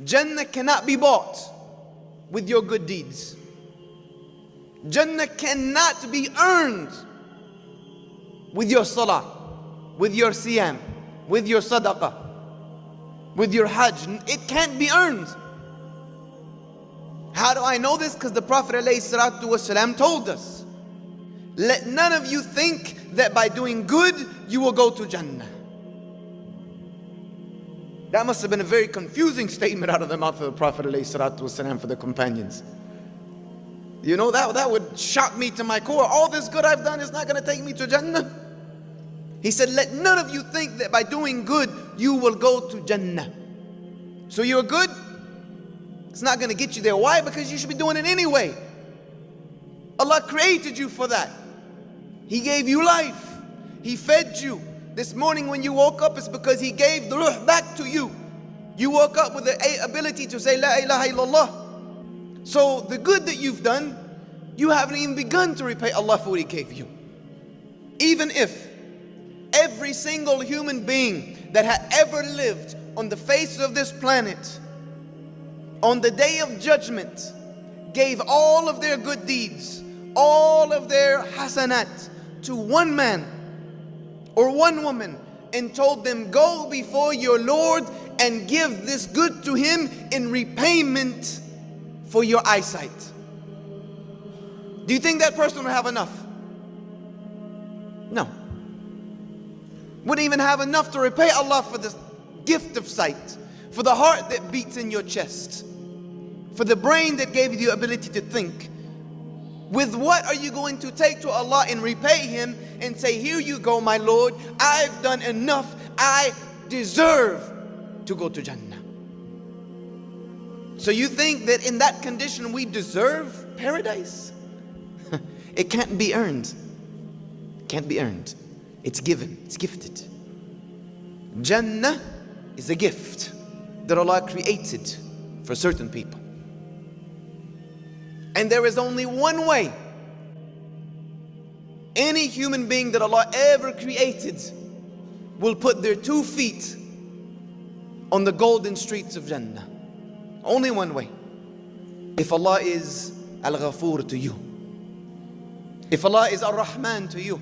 Jannah cannot be bought with your good deeds. Jannah cannot be earned with your salah, with your siyam, with your sadaqah, with your hajj. It can't be earned. How do I know this? Because the Prophet ﷺ told us, let none of you think that by doing good you will go to Jannah. That must have been a very confusing statement out of the mouth of the Prophet ﷺ for the companions. You know, that would shock me to my core. All this good I've done is not going to take me to Jannah. He said, let none of you think that by doing good you will go to Jannah. So you're good, it's not going to get you there. Why? Because you should be doing it anyway. Allah created you for that. He gave you life. He fed you. This morning when you woke up, it's because He gave the ruh back to you. You woke up with the ability to say La ilaha illallah. So the good that you've done, you haven't even begun to repay Allah for what He gave you. Even if every single human being that had ever lived on the face of this planet, on the day of judgment, gave all of their good deeds, all of their hasanat to one man or one woman, and told them, go before your Lord and give this good to Him in repayment for your eyesight. Do you think that person will have enough? No. Wouldn't even have enough to repay Allah for this gift of sight, for the heart that beats in your chest, for the brain that gave you the ability to think. With what are you going to take to Allah and repay Him and say, here you go, my Lord, I've done enough, I deserve to go to Jannah. So you think that in that condition we deserve paradise? It can't be earned. Can't be earned. It's given, it's gifted. Jannah is a gift that Allah created for certain people. And there is only one way any human being that Allah ever created will put their 2 feet on the golden streets of Jannah. Only one way. If Allah is Al-Ghafoor to you, if Allah is Ar-Rahman to you,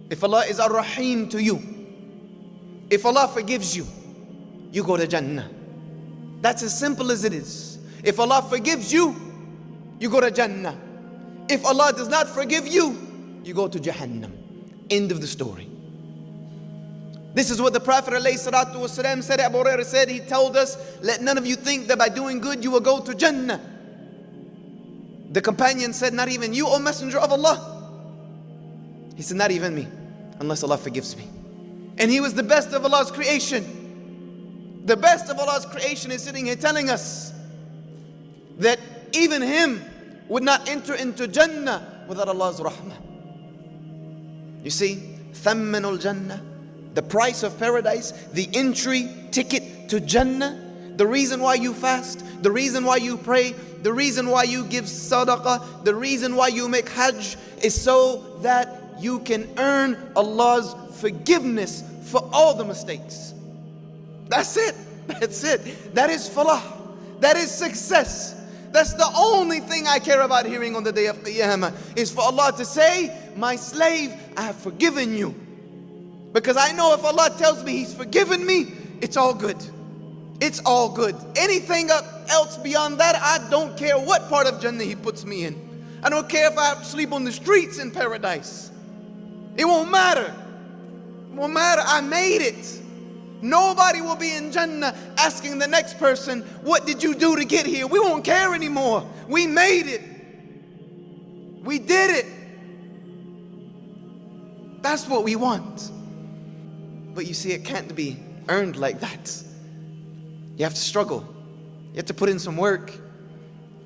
if Allah is Ar-Rahim to you, if Allah forgives you, you go to Jannah. That's as simple as it is. If Allah forgives you, you go to Jannah. If Allah does not forgive you, you go to Jahannam. End of the story. This is what the Prophet ﷺ said. Abu Hurairah said, he told us, let none of you think that by doing good you will go to Jannah. The companion said, not even you, O Messenger of Allah. He said, not even me, unless Allah forgives me. And he was the best of Allah's creation. The best of Allah's creation is sitting here telling us that even him would not enter into Jannah without Allah's rahmah. You see, thammanul Jannah, the price of paradise, the entry ticket to Jannah, the reason why you fast, the reason why you pray, the reason why you give sadaqah, the reason why you make hajj is so that you can earn Allah's forgiveness for all the mistakes. That's it. That's it. That is falah. That is success. That's the only thing I care about hearing on the day of Qiyamah, is for Allah to say, my slave, I have forgiven you. Because I know if Allah tells me He's forgiven me, it's all good. It's all good. Anything else beyond that, I don't care what part of Jannah He puts me in. I don't care if I have to sleep on the streets in paradise. It won't matter. It won't matter. I made it. Nobody will be in Jannah asking the next person, what did you do to get here? We won't care anymore. We made it. We did it. That's what we want. But you see, it can't be earned like that. You have to struggle. You have to put in some work.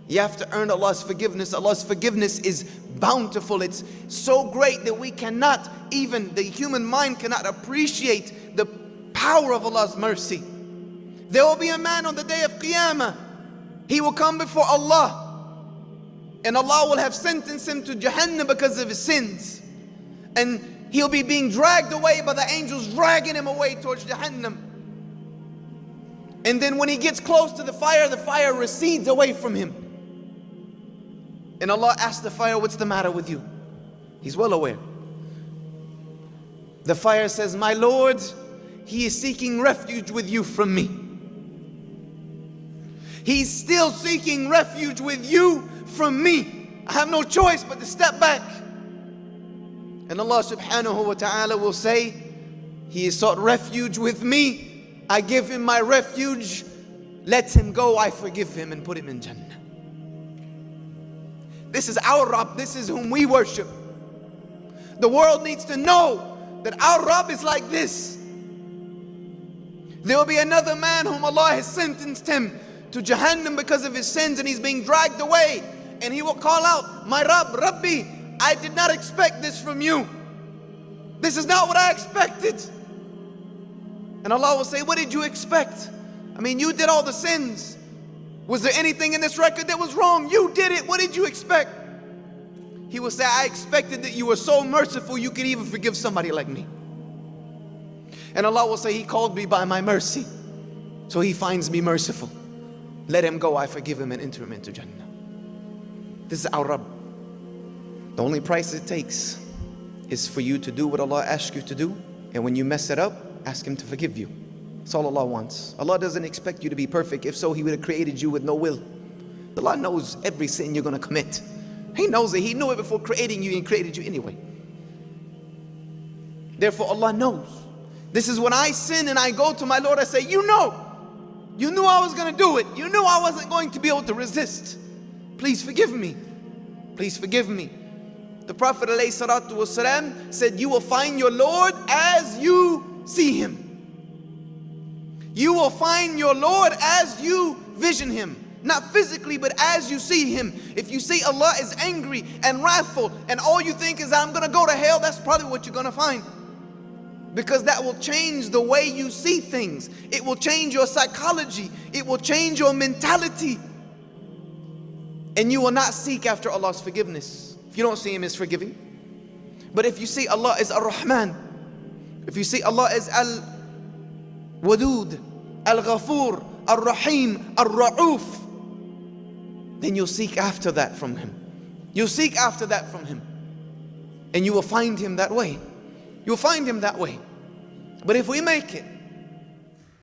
You have to earn Allah's forgiveness. Allah's forgiveness is bountiful. It's so great that we cannot, even the human mind cannot appreciate the power of Allah's mercy. There will be a man on the day of Qiyamah. He will come before Allah, and Allah will have sentenced him to Jahannam because of his sins. And he'll be being dragged away by the angels, dragging him away towards Jahannam. And then when he gets close to the fire recedes away from him. And Allah asks the fire, what's the matter with you? He's well aware. The fire says, my Lord, he is seeking refuge with you from me. He's still seeking refuge with you from me. I have no choice but to step back. And Allah subhanahu wa ta'ala will say, he has sought refuge with me. I give him my refuge. Let him go. I forgive him and put him in Jannah. This is our Rabb. This is whom we worship. The world needs to know that our Rabb is like this. There will be another man whom Allah has sentenced him to Jahannam because of his sins, and he's being dragged away. And he will call out, my Rabb, Rabbi, I did not expect this from you. This is not what I expected. And Allah will say, what did you expect? I mean, you did all the sins. Was there anything in this record that was wrong? You did it. What did you expect? He will say, I expected that you were so merciful you could even forgive somebody like me. And Allah will say, he called me by my mercy, so he finds me merciful. Let him go, I forgive him and enter him into Jannah. This is our Rabb. The only price it takes is for you to do what Allah asks you to do, and when you mess it up, ask him to forgive you. That's all Allah wants. Allah doesn't expect you to be perfect. If so, he would have created you with no will. Allah knows every sin you're going to commit. He knows it. He knew it before creating you, and created you anyway. Therefore, Allah knows. This is when I sin and I go to my Lord, I say, you knew I was going to do it. You knew I wasn't going to be able to resist. Please forgive me. Please forgive me. The Prophet ﷺ said, you will find your Lord as you see him. You will find your Lord as you vision him. Not physically, but as you see him. If you see Allah is angry and wrathful, and all you think is, I'm going to go to hell, that's probably what you're going to find. Because that will change the way you see things. It will change your psychology. It will change your mentality. And you will not seek after Allah's forgiveness. If you don't see him as forgiving. But if you see Allah as Ar-Rahman, if you see Allah as Al-Wadud, Al-Ghafur, Ar-Rahim, Ar-Ra'uf, then you'll seek after that from him. You'll seek after that from him. And you will find him that way. You'll find him that way. But if we make it